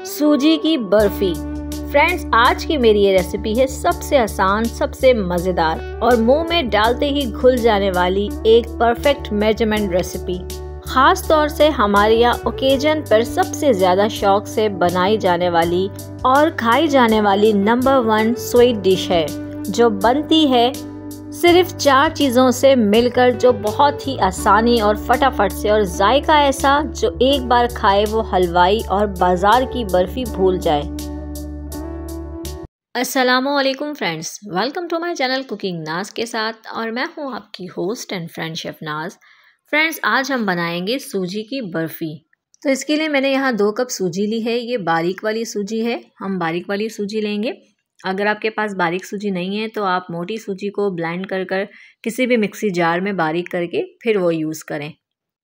सूजी की बर्फी। फ्रेंड्स, आज की मेरी ये रेसिपी है सबसे आसान, सबसे मज़ेदार और मुंह में डालते ही घुल जाने वाली एक परफेक्ट मेजरमेंट रेसिपी। खास तौर से हमारे यहाँ ओकेजन पर सबसे ज़्यादा शौक से बनाई जाने वाली और खाई जाने वाली नंबर 1 स्वीट डिश है, जो बनती है सिर्फ 4 चीज़ों से मिलकर, जो बहुत ही आसानी और फटाफट से, और जायका ऐसा जो एक बार खाए वो हलवाई और बाजार की बर्फी भूल जाए। अस्सलामुअलैकुम friends, welcome to my channel cooking Naaz के साथ, और मैं हूँ आपकी host and friend chef Naaz. Friends, आज हम बनाएंगे सूजी की बर्फी। तो इसके लिए मैंने यहाँ 2 कप सूजी ली है। ये बारीक वाली सूजी है, हम बारीक वाली सूजी लेंगे। अगर आपके पास बारीक सूजी नहीं है तो आप मोटी सूजी को ब्लेंड कर किसी भी मिक्सी जार में बारीक करके फिर वो यूज़ करें।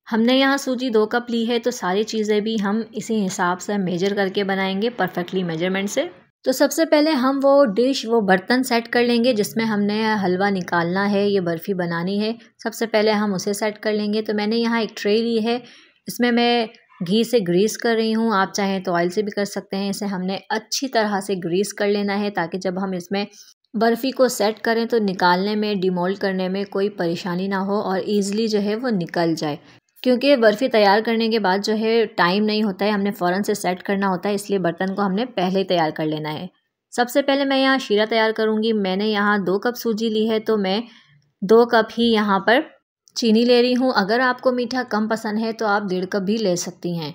हमने यहाँ सूजी 2 कप ली है, तो सारी चीज़ें भी हम इसी हिसाब से मेजर करके बनाएंगे, परफेक्टली मेजरमेंट से। तो सबसे पहले हम वो बर्तन सेट कर लेंगे जिसमें हमने हलवा निकालना है, ये बर्फ़ी बनानी है। सबसे पहले हम उसे सेट कर लेंगे। तो मैंने यहाँ एक ट्रे ली है, इसमें मैं घी से ग्रीस कर रही हूँ। आप चाहें तो ऑयल से भी कर सकते हैं। इसे हमने अच्छी तरह से ग्रीस कर लेना है ताकि जब हम इसमें बर्फ़ी को सेट करें तो निकालने में, डिमोल्ड करने में कोई परेशानी ना हो और ईज़िली जो है वो निकल जाए। क्योंकि बर्फ़ी तैयार करने के बाद जो है टाइम नहीं होता है, हमने फ़ौरन से सेट करना होता है, इसलिए बर्तन को हमने पहले ही तैयार कर लेना है। सबसे पहले मैं यहाँ शीरा तैयार करूँगी। मैंने यहाँ 2 कप सूजी ली है, तो मैं 2 कप ही यहाँ पर चीनी ले रही हूँ। अगर आपको मीठा कम पसंद है तो आप 1.5 कप भी ले सकती हैं।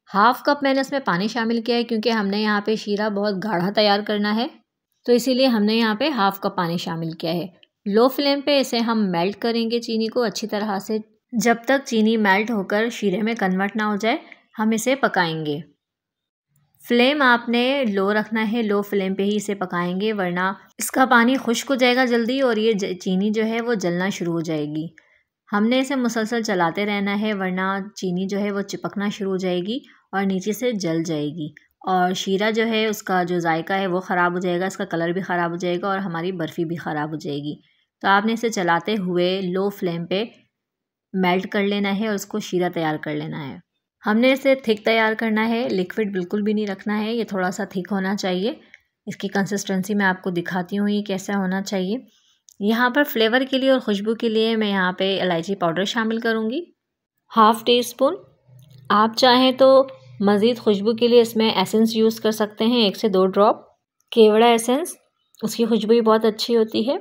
हाफ़ कप मैंने इसमें पानी शामिल किया है, क्योंकि हमने यहाँ पे शीरा बहुत गाढ़ा तैयार करना है, तो इसीलिए हमने यहाँ पे हाफ़ कप पानी शामिल किया है। लो फ्लेम पे इसे हम मेल्ट करेंगे चीनी को अच्छी तरह से। जब तक चीनी मेल्ट होकर शीरे में कन्वर्ट ना हो जाए, हम इसे पकाएंगे। फ्लेम आपने लो रखना है, लो फ्लेम पे ही इसे पकाएंगे, वरना इसका पानी खुश्क हो जाएगा जल्दी और ये चीनी जो है वो जलना शुरू हो जाएगी। हमने इसे मुसलसल चलाते रहना है, वरना चीनी जो है वो चिपकना शुरू हो जाएगी और नीचे से जल जाएगी, और शीरा जो है उसका जो जायका है वो ख़राब हो जाएगा, इसका कलर भी ख़राब हो जाएगा और हमारी बर्फ़ी भी ख़राब हो जाएगी। तो आपने इसे चलाते हुए लो फ्लेम पे मेल्ट कर लेना है और उसको शीरा तैयार कर लेना है। हमने इसे थिक तैयार करना है, लिक्विड बिल्कुल भी नहीं रखना है, ये थोड़ा सा थिक होना चाहिए। इसकी कंसिस्टेंसी मैं आपको दिखाती हूँ ये कैसा होना चाहिए। यहाँ पर फ्लेवर के लिए और खुशबू के लिए मैं यहाँ पे इलायची पाउडर शामिल करूँगी, 1/2 टीस्पून। आप चाहें तो मज़ीद खुशबू के लिए इसमें एसेंस यूज़ कर सकते हैं, 1 से 2 ड्रॉप केवड़ा एसेंस, उसकी खुशबू भी बहुत अच्छी होती है।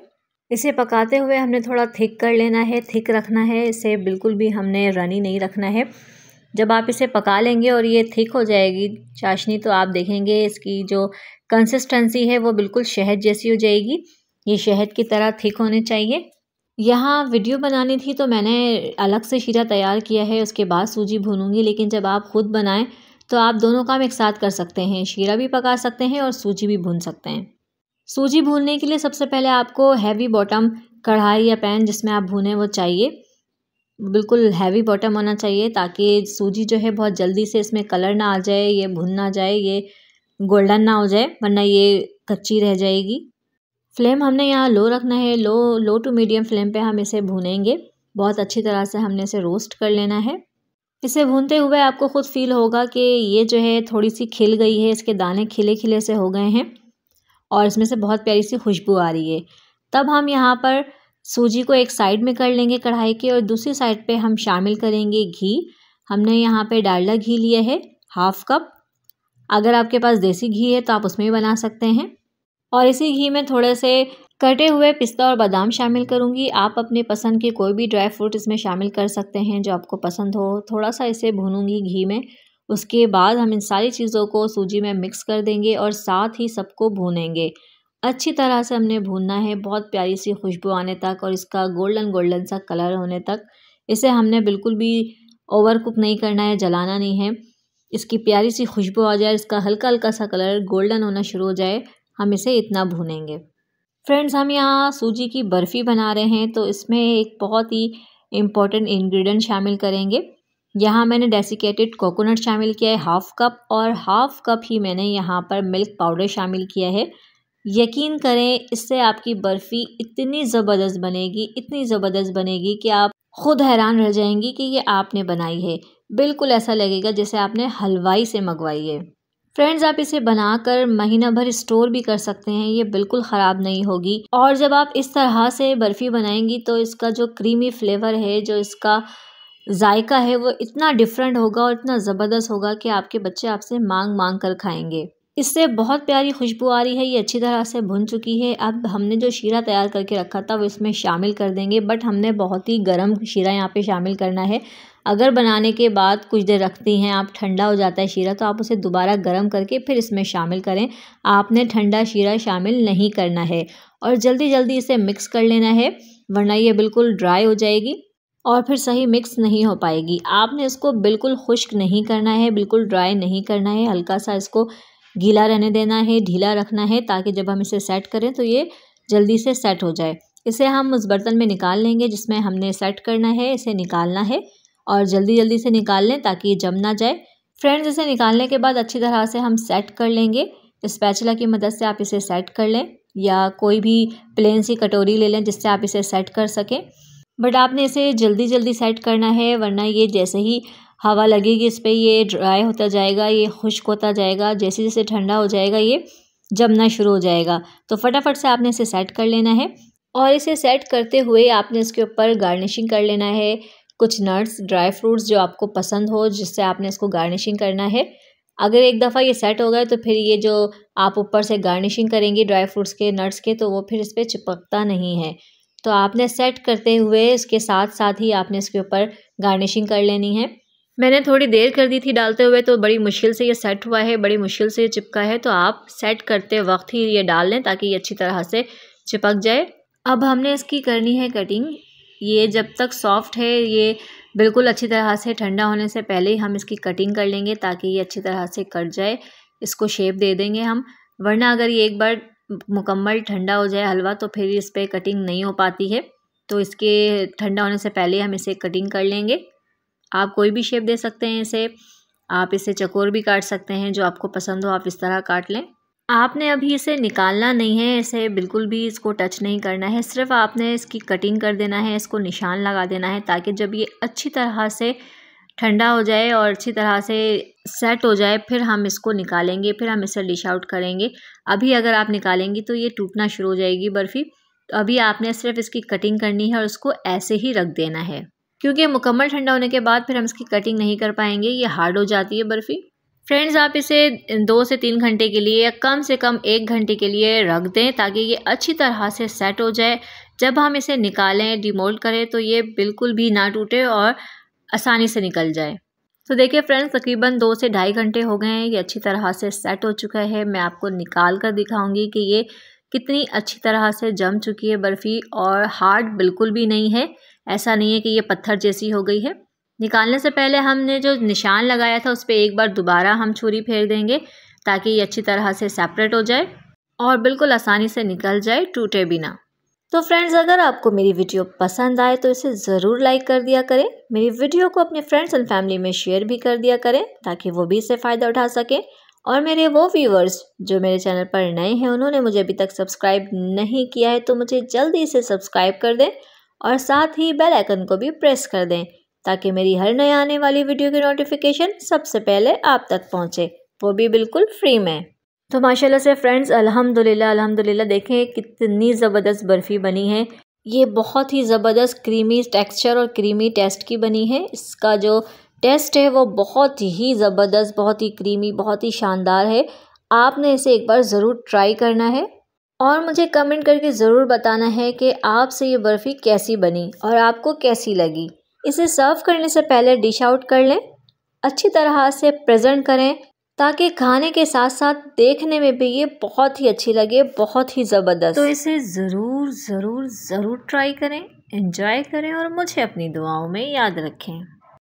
इसे पकाते हुए हमने थोड़ा थिक कर लेना है, थिक रखना है, इसे बिल्कुल भी हमने रनी नहीं रखना है। जब आप इसे पका लेंगे और ये थिक हो जाएगी चाशनी, तो आप देखेंगे इसकी जो कंसिस्टेंसी है वो बिल्कुल शहद जैसी हो जाएगी। ये शहद की तरह थिक होने चाहिए। यहाँ वीडियो बनानी थी तो मैंने अलग से शीरा तैयार किया है, उसके बाद सूजी भूनूंगी, लेकिन जब आप ख़ुद बनाएं तो आप दोनों काम एक साथ कर सकते हैं, शीरा भी पका सकते हैं और सूजी भी भून सकते हैं। सूजी भूनने के लिए सबसे पहले आपको हैवी बॉटम कढ़ाई या पैन जिसमें आप भूनें वो चाहिए, बिल्कुल हैवी बॉटम होना चाहिए, ताकि सूजी जो है बहुत जल्दी से इसमें कलर ना आ जाए, ये भुन ना जाए, ये गोल्डन ना हो जाए, वरना ये कच्ची रह जाएगी। फ्लेम हमने यहाँ लो रखना है, लो टू मीडियम फ्लेम पे हम इसे भूनेंगे। बहुत अच्छी तरह से हमने इसे रोस्ट कर लेना है। इसे भूनते हुए आपको ख़ुद फील होगा कि ये जो है थोड़ी सी खिल गई है, इसके दाने खिले खिले से हो गए हैं और इसमें से बहुत प्यारी सी खुशबू आ रही है। तब हम यहाँ पर सूजी को एक साइड में कर लेंगे कढ़ाई के, और दूसरी साइड पे हम शामिल करेंगे घी। हमने यहाँ पे डालडा घी लिया है 1/2 कप। अगर आपके पास देसी घी है तो आप उसमें भी बना सकते हैं। और इसी घी में थोड़े से कटे हुए पिस्ता और बादाम शामिल करूँगी। आप अपने पसंद के कोई भी ड्राई फ्रूट इसमें शामिल कर सकते हैं जो आपको पसंद हो। थोड़ा सा इसे भूनूंगी घी में। उसके बाद हम इन सारी चीज़ों को सूजी में मिक्स कर देंगे और साथ ही सबको भूनेंगे। अच्छी तरह से हमने भूनना है, बहुत प्यारी सी खुशबू आने तक और इसका गोल्डन गोल्डन सा कलर होने तक। इसे हमने बिल्कुल भी ओवर कुक नहीं करना है, जलाना नहीं है। इसकी प्यारी सी खुशबू आ जाए, इसका हल्का हल्का सा कलर गोल्डन होना शुरू हो जाए, हम इसे इतना भूनेंगे। फ्रेंड्स, हम यहाँ सूजी की बर्फ़ी बना रहे हैं, तो इसमें एक बहुत ही इम्पॉर्टेंट इंग्रेडिएंट शामिल करेंगे। यहाँ मैंने डेसिकेटेड कोकोनट शामिल किया है 1/2 कप, और 1/2 कप ही मैंने यहाँ पर मिल्क पाउडर शामिल किया है। यकीन करें, इससे आपकी बर्फ़ी इतनी ज़बरदस्त बनेगी, इतनी ज़बरदस्त बनेगी कि आप ख़ुद हैरान रह जाएंगी कि ये आपने बनाई है। बिल्कुल ऐसा लगेगा जैसे आपने हलवाई से मंगवाई है। फ्रेंड्स, आप इसे बनाकर महीना भर स्टोर भी कर सकते हैं, ये बिल्कुल ख़राब नहीं होगी। और जब आप इस तरह से बर्फ़ी बनाएंगी तो इसका जो क्रीमी फ्लेवर है, जो इसका जायका है, वो इतना डिफरेंट होगा और इतना ज़बरदस्त होगा कि आपके बच्चे आपसे मांग मांग कर खाएंगे। इससे बहुत प्यारी खुशबू आ रही है। ये अच्छी तरह से भुन चुकी है। अब हमने जो शीरा तैयार करके रखा था वो इसमें शामिल कर देंगे, बट हमने बहुत ही गर्म शीरा यहाँ पे शामिल करना है। अगर बनाने के बाद कुछ देर रखती हैं आप, ठंडा हो जाता है शीरा, तो आप उसे दोबारा गर्म करके फिर इसमें शामिल करें। आपने ठंडा शीरा शामिल नहीं करना है और जल्दी जल्दी इसे मिक्स कर लेना है, वरना ये बिल्कुल ड्राई हो जाएगी और फिर सही मिक्स नहीं हो पाएगी। आपने इसको बिल्कुल खुश्क नहीं करना है, बिल्कुल ड्राई नहीं करना है, हल्का सा इसको गीला रहने देना है, ढीला रखना है, ताकि जब हम इसे सेट करें तो ये जल्दी से सेट हो जाए। इसे हम उस बर्तन में निकाल लेंगे जिसमें हमने सेट करना है। इसे निकालना है और जल्दी जल्दी से निकाल लें ताकि ये जम ना जाए। फ्रेंड्स, इसे निकालने के बाद अच्छी तरह से हम सेट कर लेंगे। स्पैचुला की मदद से आप इसे सेट कर लें या कोई भी प्लेन सी कटोरी ले लें जिससे आप इसे सेट कर सकें। बट आपने इसे जल्दी जल्दी सेट करना है, वरना ये जैसे ही हवा लगेगी इस पर ये ड्राई होता जाएगा, ये खुश्क होता जाएगा। जैसे जैसे ठंडा हो जाएगा ये जमना शुरू हो जाएगा। तो फटाफट से आपने इसे सेट कर लेना है और इसे सेट करते हुए आपने इसके ऊपर गार्निशिंग कर लेना है। कुछ नट्स, ड्राई फ्रूट्स जो आपको पसंद हो, जिससे आपने इसको गार्निशिंग करना है। अगर एक दफ़ा ये सेट हो गए तो फिर ये जो आप ऊपर से गार्निशिंग करेंगी ड्राई फ्रूट्स के, नट्स के, तो वो फिर इस पर चिपकता नहीं है। तो आपने सेट करते हुए इसके साथ साथ ही आपने इसके ऊपर गार्निशिंग कर लेनी है। मैंने थोड़ी देर कर दी थी डालते हुए, तो बड़ी मुश्किल से ये सेट हुआ है, बड़ी मुश्किल से ये चिपका है। तो आप सेट करते वक्त ही ये डाल लें ताकि ये अच्छी तरह से चिपक जाए। अब हमने इसकी करनी है कटिंग। ये जब तक सॉफ्ट है, ये बिल्कुल अच्छी तरह से ठंडा होने से पहले ही हम इसकी कटिंग कर लेंगे ताकि ये अच्छी तरह से कट जाए। इसको शेप दे देंगे हम, वरना अगर ये एक बार मुकम्मल ठंडा हो जाए हलवा तो फिर इस पर कटिंग नहीं हो पाती है। तो इसके ठंडा होने से पहले हम इसे कटिंग कर लेंगे। आप कोई भी शेप दे सकते हैं इसे, आप इसे चकोर भी काट सकते हैं, जो आपको पसंद हो आप इस तरह काट लें। आपने अभी इसे निकालना नहीं है, इसे बिल्कुल भी इसको टच नहीं करना है, सिर्फ आपने इसकी कटिंग कर देना है, इसको निशान लगा देना है, ताकि जब ये अच्छी तरह से ठंडा हो जाए और अच्छी तरह से सेट हो जाए फिर हम इसको निकालेंगे, फिर हम इसे डिश आउट करेंगे। अभी अगर आप निकालेंगी तो ये टूटना शुरू हो जाएगी बर्फ़ी। तो अभी आपने सिर्फ इसकी कटिंग करनी है और उसको ऐसे ही रख देना है, क्योंकि मुकम्मल ठंडा होने के बाद फिर हम इसकी कटिंग नहीं कर पाएंगे, ये हार्ड हो जाती है बर्फ़ी। फ्रेंड्स, आप इसे 2 से 3 घंटे के लिए या कम से कम 1 घंटे के लिए रख दें ताकि ये अच्छी तरह से सेट हो जाए। जब हम इसे निकालें, डिमोल्ड करें, तो ये बिल्कुल भी ना टूटे और आसानी से निकल जाए। तो देखिए फ्रेंड्स, तकरीबन 2 से ढाई घंटे हो गए हैं, ये अच्छी तरह से सेट हो चुका है। मैं आपको निकाल कर दिखाऊंगी कि ये कितनी अच्छी तरह से जम चुकी है बर्फ़ी, और हार्ड बिल्कुल भी नहीं है। ऐसा नहीं है कि ये पत्थर जैसी हो गई है। निकालने से पहले हमने जो निशान लगाया था उस पर एक बार दोबारा हम छुरी फेर देंगे ताकि ये अच्छी तरह से सेपरेट हो जाए और बिल्कुल आसानी से निकल जाए, टूटे बिना। तो फ्रेंड्स, अगर आपको मेरी वीडियो पसंद आए तो इसे ज़रूर लाइक कर दिया करें। मेरी वीडियो को अपने फ्रेंड्स एंड फैमिली में शेयर भी कर दिया करें ताकि वो भी इससे फ़ायदा उठा सकें। और मेरे वो व्यूवर्स जो मेरे चैनल पर नए हैं, उन्होंने मुझे अभी तक सब्सक्राइब नहीं किया है, तो मुझे जल्दी से सब्सक्राइब कर दें और साथ ही बेल आइकन को भी प्रेस कर दें ताकि मेरी हर नए आने वाली वीडियो की नोटिफिकेशन सबसे पहले आप तक पहुंचे, वो भी बिल्कुल फ्री में। तो माशाल्लाह से फ्रेंड्स, अल्हम्दुलिल्लाह अल्हम्दुलिल्लाह, देखें कितनी ज़बरदस्त बर्फ़ी बनी है। ये बहुत ही ज़बरदस्त क्रीमी टेक्सचर और क्रीमी टेस्ट की बनी है। इसका जो टेस्ट है वो बहुत ही ज़बरदस्त, बहुत ही क्रीमी, बहुत ही शानदार है। आपने इसे एक बार ज़रूर ट्राई करना है और मुझे कमेंट करके ज़रूर बताना है कि आपसे ये बर्फ़ी कैसी बनी और आपको कैसी लगी। इसे सर्व करने से पहले डिश आउट कर लें, अच्छी तरह से प्रेजेंट करें ताकि खाने के साथ साथ देखने में भी ये बहुत ही अच्छी लगे, बहुत ही ज़बरदस्त। तो इसे ज़रूर ज़रूर ज़रूर ट्राई करें, एंजॉय करें और मुझे अपनी दुआओं में याद रखें।